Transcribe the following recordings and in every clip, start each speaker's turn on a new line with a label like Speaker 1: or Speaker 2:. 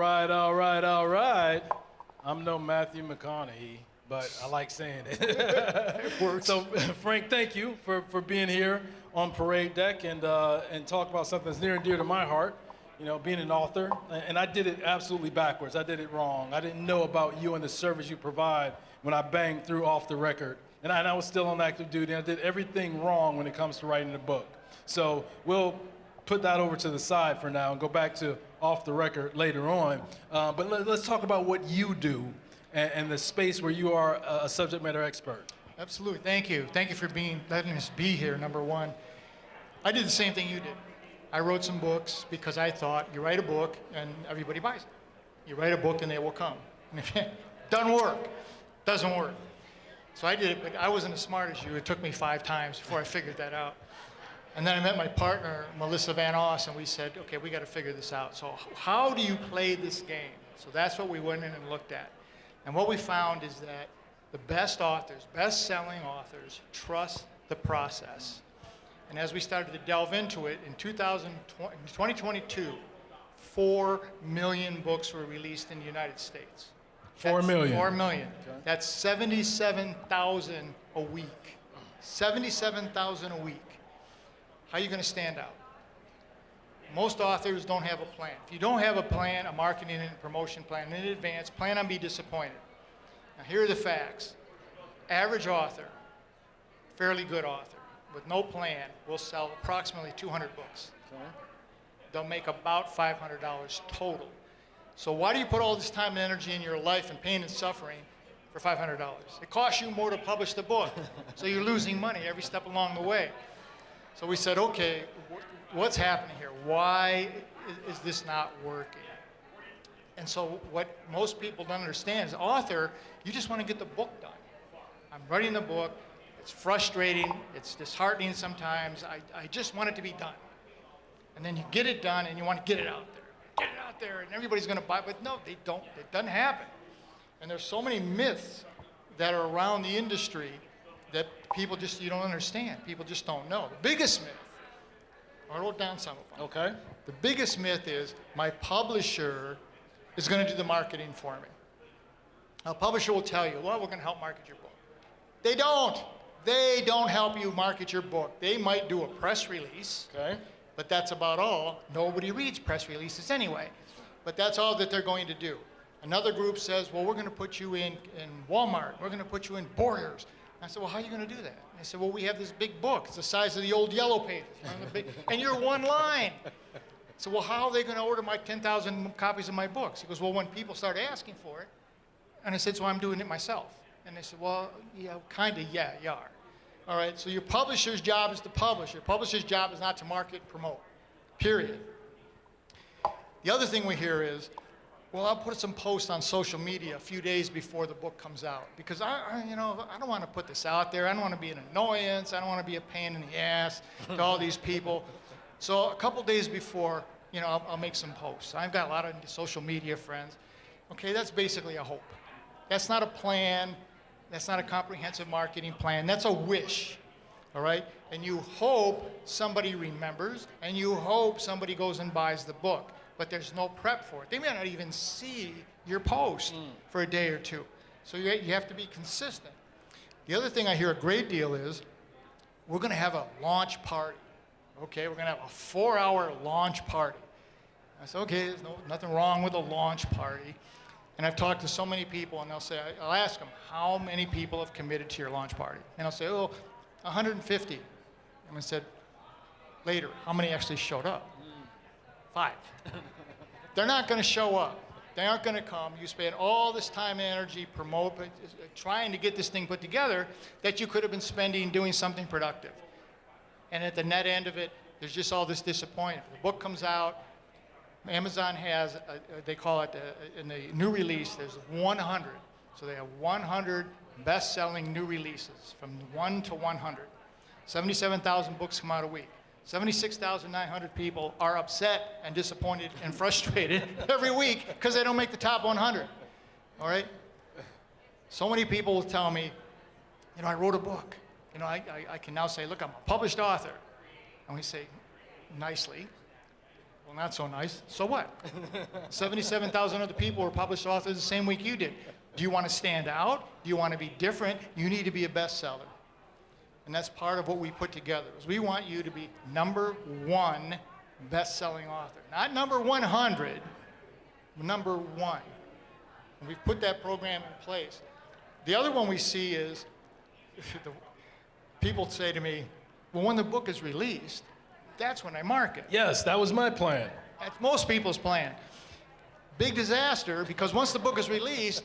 Speaker 1: right, all right, all right. I'm no Matthew McConaughey, but I like saying it.
Speaker 2: It works.
Speaker 1: So, Frank, thank you for being here on Parade Deck and talk about something that's near and dear to my heart, you know, being an author. And I did it absolutely backwards. I did it wrong. I didn't know about you and the service you provide when I banged through Off the Record. And I was still on active duty. I did everything wrong when it comes to writing a book. So we'll put that over to the side for now and go back to Off the Record later on. But let's talk about what you do and the space where you are a subject matter expert.
Speaker 2: Absolutely. Thank you. Thank you for letting us be here, number one. I did the same thing you did. I wrote some books because I thought you write a book and everybody buys it. You write a book and they will come. Doesn't work. Doesn't work. So I did it, but I wasn't as smart as you. It took me 5 times before I figured that out. And then I met my partner, Melissa Van Oss, and we said, okay, we got to figure this out. So how do you play this game? So that's what we went in and looked at. And what we found is that the best authors, best-selling authors, trust the process. And as we started to delve into it, in 2022, 4 million books were released in the United States.
Speaker 1: 4 million.
Speaker 2: 4 million. Okay. That's 77,000 a week. 77,000 a week. How are you going to stand out? Most authors don't have a plan. If you don't have a plan, a marketing and promotion plan in advance, plan on being disappointed. Now here are the facts. Average author, fairly good author, with no plan, will sell approximately 200 books. Okay. They'll make about $500 total. So why do you put all this time and energy in your life and pain and suffering for $500? It costs you more to publish the book, so you're losing money every step along the way. So we said, okay, what's happening here? Why is this not working? And so what most people don't understand is, author, you just want to get the book done. I'm writing the book. It's frustrating. It's disheartening sometimes. I just want it to be done. And then you get it done, and you want to get it out there. Get it out there, and everybody's going to buy it. But no, they don't. It doesn't happen. And there's so many myths that are around the industry that people just, you don't understand. People just don't know. The biggest myth, I wrote down some of them.
Speaker 1: Okay.
Speaker 2: The biggest myth is my publisher is going to do the marketing for me. Now, a publisher will tell you, well, we're going to help market your book. They don't. They don't help you market your book. They might do a press release, okay, but that's about all. Nobody reads press releases anyway. But that's all that they're going to do. Another group says, well, we're going to put you in Walmart. We're going to put you in Borders. I said, well, how are you going to do that? And they said, well, we have this big book. It's the size of the old Yellow Pages. And you're one line. So, well, how are they going to order my 10,000 copies of my books? He goes, well, when people start asking for it. And I said, so I'm doing it myself. And they said, well, yeah, kind of, yeah, you are. All right, so your publisher's job is to publish. Your publisher's job is not to market, promote, period. The other thing we hear is, well, I'll put some posts on social media a few days before the book comes out because I don't want to put this out there. I don't want to be an annoyance. I don't want to be a pain in the ass to all these people. So a couple days before, I'll make some posts. I've got a lot of social media friends. Okay, that's basically a hope. That's not a plan. That's not a comprehensive marketing plan. That's a wish, all right? And you hope somebody remembers, and you hope somebody goes and buys the book. But there's no prep for it. They may not even see your post for a day or two. So you have to be consistent. The other thing I hear a great deal is, we're going to have a launch party. Okay, we're going to have a 4-hour launch party. I said, okay, there's nothing wrong with a launch party. And I've talked to so many people, and I'll ask them, how many people have committed to your launch party? And I'll say, 150. And I said, later, how many actually showed up? 5. They're not going to show up. They aren't going to come. You spend all this time and energy trying to get this thing put together that you could have been spending doing something productive. And at the net end of it, there's just all this disappointment. The book comes out. Amazon has, they call it, in the new release, there's 100. So they have 100 best-selling new releases from 1 to 100. 77,000 books come out a week. 76,900 people are upset and disappointed and frustrated every week because they don't make the top 100. All right? So many people will tell me, I wrote a book. I can now say, look, I'm a published author. And we say, nicely. Well, not so nice. So what? 77,000 other people were published authors the same week you did. Do you want to stand out? Do you want to be different? You need to be a bestseller. And that's part of what we put together, is we want you to be #1 best-selling author. Not number 100, but number 1. And we've put that program in place. The other one we see is, people say to me, well, when the book is released, that's when I market.
Speaker 1: Yes, that was my plan.
Speaker 2: That's most people's plan. Big disaster, because once the book is released,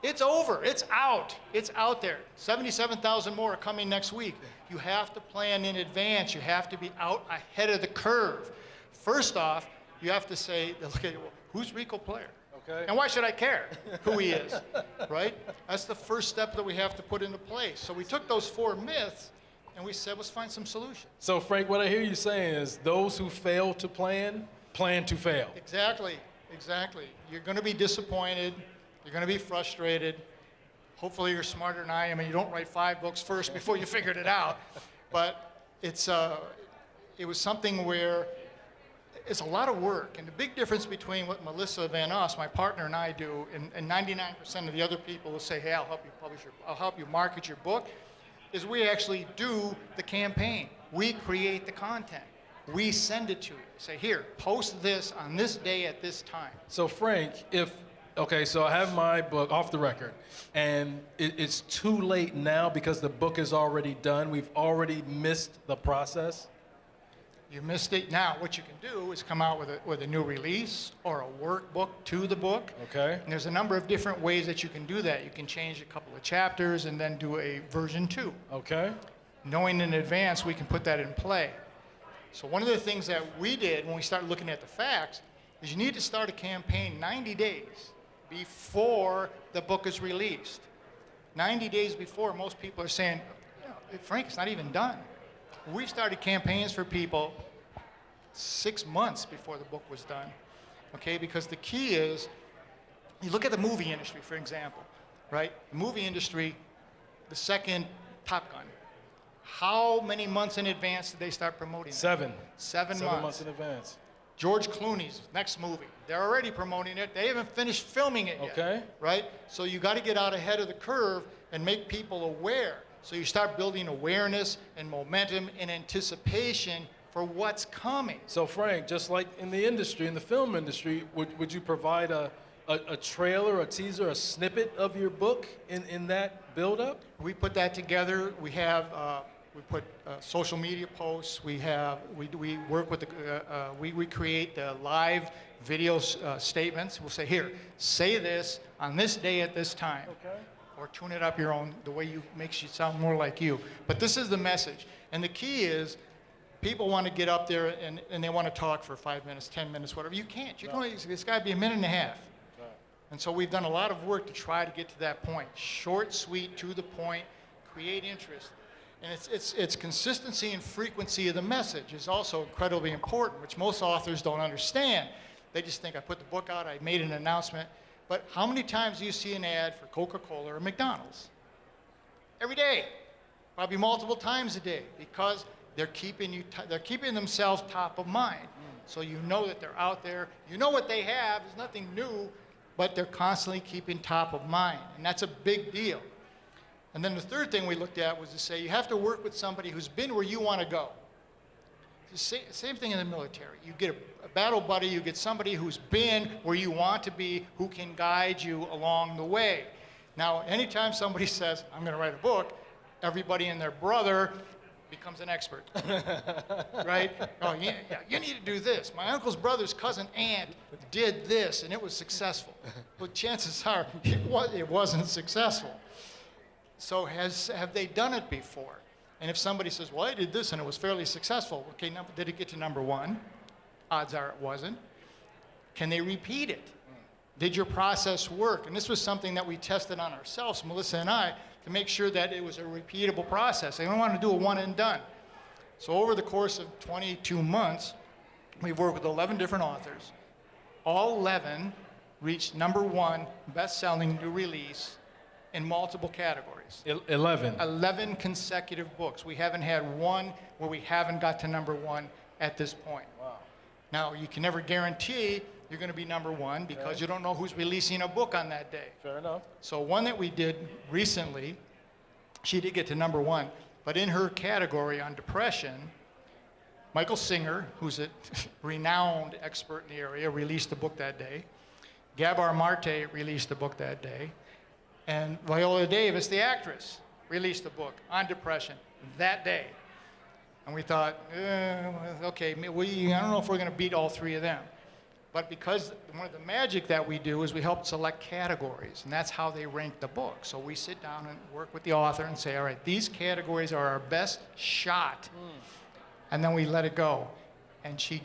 Speaker 2: it's over. It's out. It's out there. 77,000 more are coming next week. You have to plan in advance. You have to be out ahead of the curve. First off, you have to say, okay, well, who's Riccoh Player?
Speaker 1: Okay.
Speaker 2: And why should I care who he is, right? That's the first step that we have to put into place. So we took those 4 myths and we said, let's find some solutions.
Speaker 1: So Frank, what I hear you saying is those who fail to plan to fail.
Speaker 2: Exactly, exactly. You're going to be disappointed. You're going to be frustrated. Hopefully you're smarter than I am and you don't write 5 books first before you figured it out. But it was something where it's a lot of work. And the big difference between what Melissa Van Oss, my partner, and I do, and 99% of the other people will say, hey, I'll help you market your book, is we actually do the campaign. We create the content. We send it to you. Say, here, post this on this day at this time.
Speaker 1: So Frank, okay, so I have my book off the record, and it's too late now because the book is already done. We've already missed the process.
Speaker 2: You missed it. Now, what you can do is come out with a new release or a workbook to the book.
Speaker 1: Okay.
Speaker 2: And there's a number of different ways that you can do that. You can change a couple of chapters and then do a version 2.
Speaker 1: Okay.
Speaker 2: Knowing in advance, we can put that in play. So one of the things that we did when we started looking at the facts is you need to start a campaign 90 days before the book is released. 90 days before, most people are saying, Frank, it's not even done. We've started campaigns for people 6 months before the book was done, okay? Because the key is, you look at the movie industry, for example, right? The movie industry, the second Top Gun. How many months in advance did they start promoting that?
Speaker 1: 7.
Speaker 2: 7 months.
Speaker 1: 7 months in advance.
Speaker 2: George Clooney's next movie, they're already promoting it. They haven't finished filming it yet,
Speaker 1: Okay.
Speaker 2: right? So you got to get out ahead of the curve and make people aware. So you start building awareness and momentum and anticipation for what's coming.
Speaker 1: So Frank, just like in the industry, in the film industry, would you provide a trailer, a teaser, a snippet of your book in that build-up?
Speaker 2: We put that together. We have we put social media posts. We work with we create the live video statements. We'll say, here, say this on this day at this time.
Speaker 1: Okay.
Speaker 2: Or tune it up your own, the way you makes you sound more like you. But this is the message. And the key is, people want to get up there and they want to talk for 5 minutes, 10 minutes, whatever. You can't. It's got to be a minute and a half.
Speaker 1: Right.
Speaker 2: And so we've done a lot of work to try to get to that point. Short, sweet, to the point, create interest. And it's consistency and frequency of the message is also incredibly important, which most authors don't understand. They just think, I put the book out, I made an announcement. But how many times do you see an ad for Coca-Cola or McDonald's? Every day, probably multiple times a day, because they're keeping themselves top of mind. So you know that they're out there. You know what they have. There's nothing new, but they're constantly keeping top of mind, and that's a big deal. And then the third thing we looked at was to say you have to work with somebody who's been where you want to go. It's the same thing in the military. You get a battle buddy, you get somebody who's been where you want to be, who can guide you along the way. Now, anytime somebody says, I'm going to write a book, everybody and their brother becomes an expert, right? Oh, yeah, you need to do this. My uncle's brother's cousin aunt did this, and it was successful. But chances are it wasn't successful. So have they done it before? And if somebody says, well, I did this and it was fairly successful, okay, did it get to #1? Odds are it wasn't. Can they repeat it? Did your process work? And this was something that we tested on ourselves, Melissa and I, to make sure that it was a repeatable process. They don't want to do a one and done. So over the course of 22 months, we've worked with 11 different authors. All 11 reached #1 best-selling new release in multiple categories.
Speaker 1: 11.
Speaker 2: 11 consecutive books. We haven't had one where we haven't got to #1 at this point.
Speaker 1: Wow.
Speaker 2: Now, you can never guarantee you're going to be number one because you don't know who's releasing a book on that day.
Speaker 1: Fair enough.
Speaker 2: So one that we did recently, she did get to number one, but in her category on depression, Michael Singer, who's a renowned expert in the area, released a book that day. Gabor Marte released a book that day. And Viola Davis, the actress, released a book on depression that day. And we thought, okay, I don't know if we're going to beat all three of them. But because one of the magic that we do is we help select categories, and that's how they rank the book. So we sit down and work with the author and say, all right, these categories are our best shot. And then we let it go. And she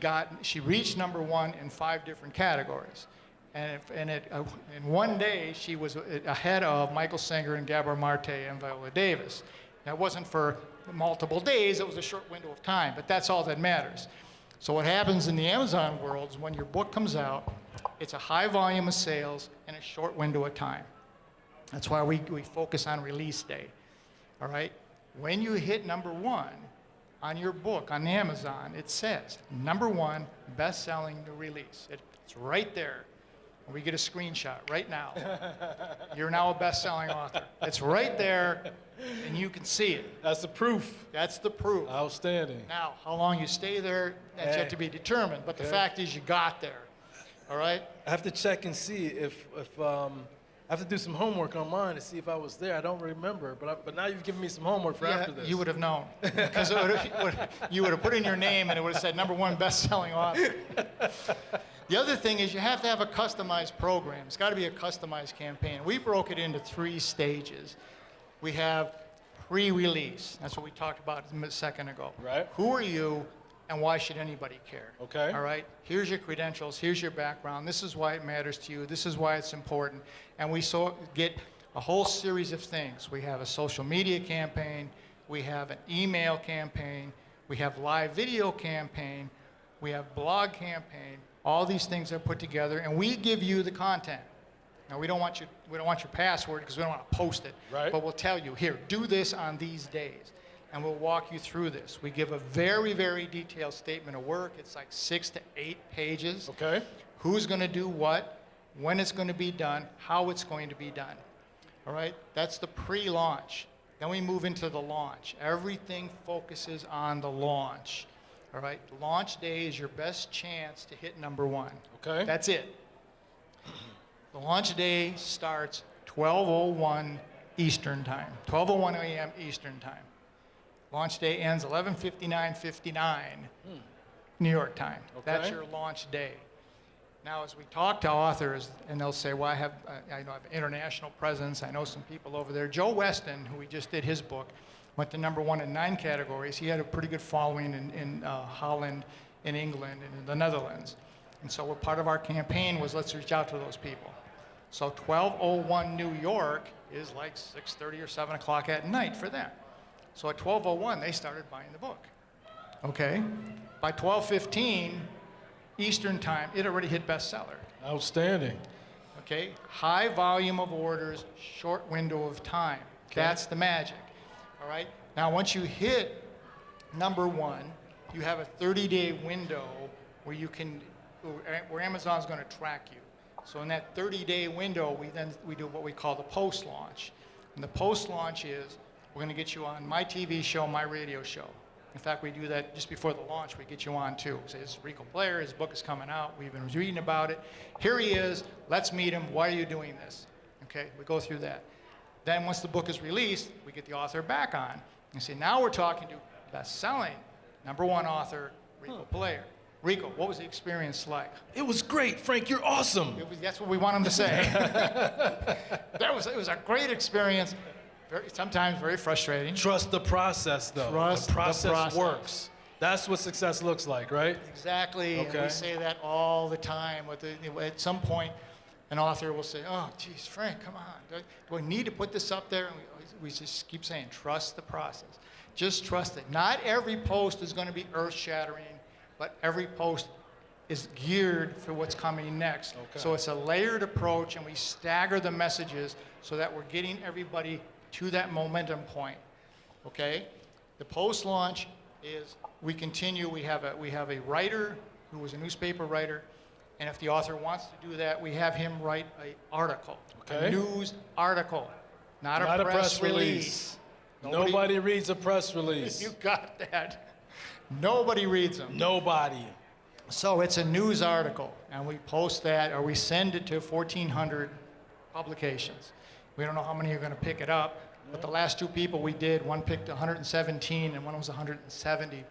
Speaker 2: reached number one in 5 different categories. And in one day, she was ahead of Michael Singer and Gabor Marte and Viola Davis. Now, it wasn't for multiple days, it was a short window of time, but that's all that matters. So what happens in the Amazon world is when your book comes out, it's a high volume of sales in a short window of time. That's why we focus on release day, all right? When you hit number one on your book on Amazon, it says, number one, best-selling new release. It's right there. We get a screenshot right now. You're now a best-selling author. It's right there, and you can see it.
Speaker 1: That's the proof.
Speaker 2: That's the proof.
Speaker 1: Outstanding.
Speaker 2: Now, how long you stay there, that's yet to be determined. But the fact is you got there. All right?
Speaker 1: I have to check and see if I have to do some homework on mine to see if I was there. I don't remember, but now you've given me some homework for after this.
Speaker 2: You would have known. Because you would have put in your name, and it would have said number one best-selling author. The other thing is you have to have a customized program. It's got to be a customized campaign. We broke it into 3 stages. We have pre-release. That's what we talked about a second ago.
Speaker 1: Right.
Speaker 2: Who are you, and why should anybody care?
Speaker 1: Okay.
Speaker 2: All right. Here's your credentials. Here's your background. This is why it matters to you. This is why it's important. And we get a whole series of things. We have a social media campaign. We have an email campaign. We have live video campaign. We have blog campaign. All these things are put together, and we give you the content. Now, we don't want your password because we don't want to post it.
Speaker 1: Right.
Speaker 2: But we'll tell you, here, do this on these days, and we'll walk you through this. We give a very, very detailed statement of work. It's like 6 to 8 pages.
Speaker 1: Okay.
Speaker 2: Who's going to do what, when it's going to be done, how it's going to be done. All right? That's the pre-launch. Then we move into the launch. Everything focuses on the launch. All right, launch day is your best chance to hit number one.
Speaker 1: Okay.
Speaker 2: That's it. The launch day starts 12:01 Eastern time, 12:01 a.m. Eastern time. Launch day ends 11:59:59 New York time.
Speaker 1: Okay.
Speaker 2: That's your launch day. Now, as we talk to authors, and they'll say, well, I have international presence. I know some people over there. Joe Weston, who we just did his book, went to number one in 9 categories. He had a pretty good following in Holland, in England, and in the Netherlands. And so part of our campaign was let's reach out to those people. So 12:01 New York is like 6:30 or 7 o'clock at night for them. So at 12:01, they started buying the book. Okay? By 12:15 Eastern time, it already hit bestseller.
Speaker 1: Outstanding.
Speaker 2: Okay? High volume of orders, short window of time.
Speaker 1: Okay.
Speaker 2: That's the magic. All right? Now, once you hit number one, you have a 30-day window where Amazon's going to track you. So in that 30-day window, we do what we call the post-launch. And the post-launch is we're going to get you on my TV show, my radio show. In fact, we do that just before the launch. We get you on too. So this is Riccoh Player. His book is coming out. We've been reading about it. Here he is. Let's meet him. Why are you doing this? Okay, we go through that. Then once the book is released, we get the author back on. And say, now we're talking to best-selling number one author, Riccoh Player. Riccoh, what was the experience like?
Speaker 1: It was great, Frank. You're awesome.
Speaker 2: That's what we want him to say. It was a great experience. Sometimes very frustrating.
Speaker 1: Trust the process, though.
Speaker 2: Trust
Speaker 1: the process
Speaker 2: works.
Speaker 1: works. That's what success looks like, right?
Speaker 2: Exactly.
Speaker 1: Okay.
Speaker 2: And we say that all the time. At some point, an author will say, oh, geez, Frank, come on. Do I need to put this up there? And we just keep saying, trust the process. Just trust it. Not every post is going to be earth-shattering, but every post is geared for what's coming next.
Speaker 1: Okay.
Speaker 2: So it's a layered approach, and we stagger the messages so that we're getting everybody to that momentum point. Okay? The post-launch is we continue. We have a writer who was a newspaper writer. And if the author wants to do that, we have him write an article,
Speaker 1: Okay.
Speaker 2: a news article, not
Speaker 1: Not
Speaker 2: a press release.
Speaker 1: Nobody reads a press release.
Speaker 2: You got that. Nobody reads them.
Speaker 1: Nobody.
Speaker 2: So it's a news article, and we post that, or we send it to 1,400 publications. We don't know how many are going to pick it up, but the last two people we did, one picked 117 and one was 170,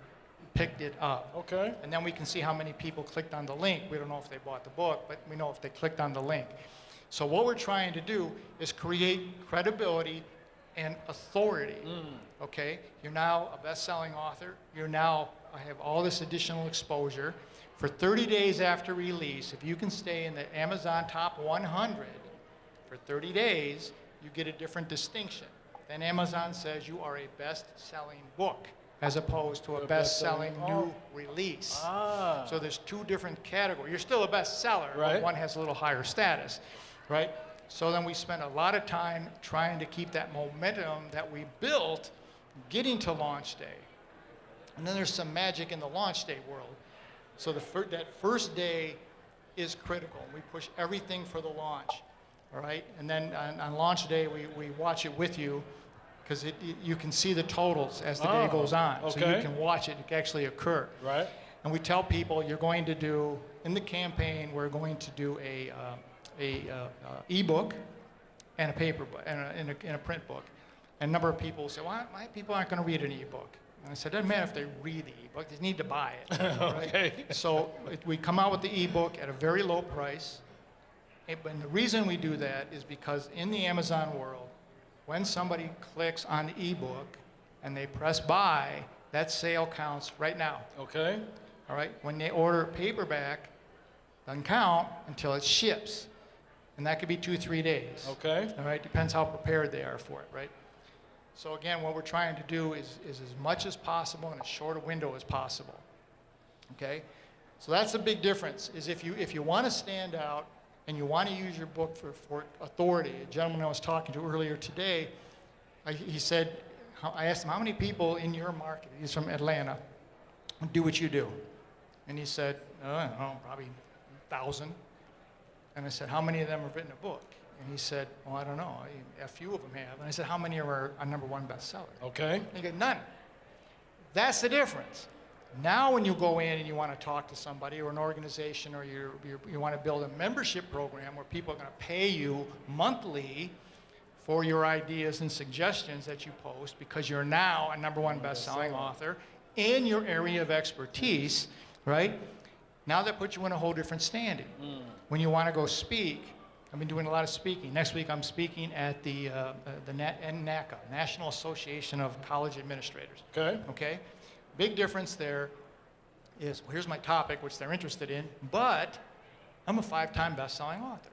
Speaker 2: picked it up.
Speaker 1: Okay.
Speaker 2: And then we can see how many people clicked on the link. We don't know if they bought the book, but we know if they clicked on the link. So what we're trying to do is create credibility and authority. Okay? You're now a best-selling author. I have all this additional exposure. For 30 days after release, if you can stay in the Amazon top 100 for 30 days, you get a different distinction. Then Amazon says you are a best-selling book, as opposed to a best-selling new release. So there's two different categories. You're still a bestseller,
Speaker 1: right,
Speaker 2: but one has a little higher status, right? So then we spend a lot of time trying to keep that momentum that we built getting to launch day. And then there's some magic in the launch day world. So that first day is critical. We push everything for the launch, all right? And then on launch day, we watch it with you, because you can see the totals as the day goes on.
Speaker 1: Okay.
Speaker 2: So you can watch it actually occur.
Speaker 1: Right.
Speaker 2: And we tell people you're going to do, in the campaign, we're going to do a ebook and a paper book, and a print book. And a number of people say, well, my people aren't going to read an ebook. And I said, it doesn't matter if they read the ebook, they need to buy it.
Speaker 1: Okay.
Speaker 2: Right? So we come out with the ebook at a very low price. And the reason we do that is because in the Amazon world, when somebody clicks on the ebook and they press buy, that sale counts right now.
Speaker 1: Okay.
Speaker 2: All right? When they order paperback, doesn't count until it ships. And that could be 2-3 days.
Speaker 1: Okay.
Speaker 2: All right? Depends how prepared they are for it, right? So again, what we're trying to do is as much as possible in as short a window as possible. Okay? So that's the big difference, is if you want to stand out and you want to use your book for authority. A gentleman I was talking to earlier today, he said, I asked him, how many people in your market, he's from Atlanta, do what you do? And he said, I don't know, probably 1,000. And I said, how many of them have written a book? And he said, well, I don't know. A few of them have. And I said, how many are our #1 bestseller?
Speaker 1: Okay.
Speaker 2: And he goes, none. That's the difference. Now when you go in and you want to talk to somebody or an organization, or you want to build a membership program where people are going to pay you monthly for your ideas and suggestions that you post, because you're now a #1 best-selling author in your area of expertise, right? Now that puts you in a whole different standing. When you want to go speak, I've been doing a lot of speaking. Next week I'm speaking at the NACA, National Association of College Administrators.
Speaker 1: Okay.
Speaker 2: Okay? Big difference there is, well, here's my topic, which they're interested in, but I'm a 5-time best-selling author.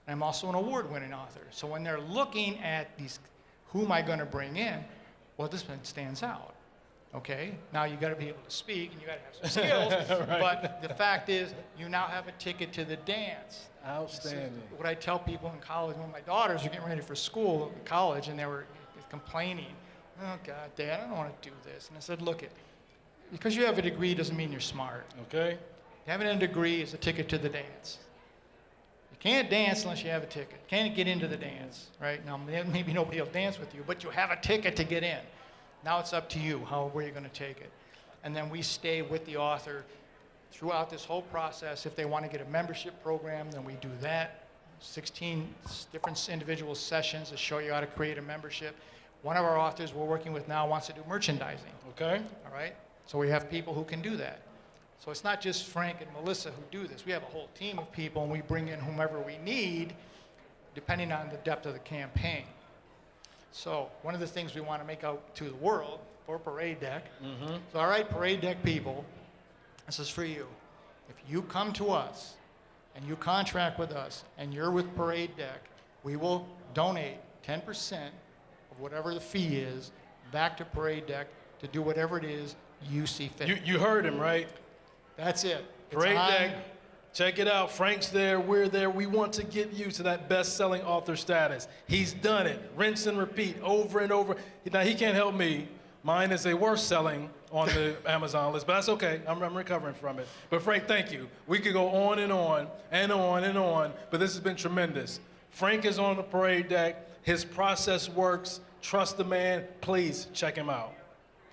Speaker 2: And I'm also an award-winning author. So when they're looking at these, who am I going to bring in? Well, this one stands out. Okay? Now you got to be able to speak and you got to have some skills.
Speaker 1: Right.
Speaker 2: But the fact is, you now have a ticket to the dance.
Speaker 1: Outstanding.
Speaker 2: So what I tell people in college, when my daughters were getting ready for school, college, and they were complaining, oh God, Dad, I don't want to do this. And I said, look, because you have a degree doesn't mean you're smart.
Speaker 1: Okay.
Speaker 2: Having a degree is a ticket to the dance. You can't dance unless you have a ticket. You can't get into the dance, right? Now, maybe nobody will dance with you, but you have a ticket to get in. Now it's up to you, where you're going to take it. And then we stay with the author throughout this whole process. If they want to get a membership program, then we do that. 16 different individual sessions to show you how to create a membership. One of our authors we're working with now wants to do merchandising.
Speaker 1: Okay.
Speaker 2: All right? So we have people who can do that. So it's not just Frank and Melissa who do this. We have a whole team of people, and we bring in whomever we need, depending on the depth of the campaign. So one of the things we want to make out to the world for Parade Deck, so all right, Parade Deck people, this is for you. If you come to us and you contract with us and you're with Parade Deck, we will donate 10% of whatever the fee is back to Parade Deck to do whatever it is you see fit.
Speaker 1: You heard him, right?
Speaker 2: That's it.
Speaker 1: Parade Deck. Check it out. Frank's there. We're there. We want to get you to that best-selling author status. He's done it. Rinse and repeat over and over. Now, he can't help me. Mine is a worse selling on the Amazon list, but that's okay. I'm recovering from it. But Frank, thank you. We could go on and on and on and on, but this has been tremendous. Frank is on the parade deck. His process works. Trust the man. Please check him out.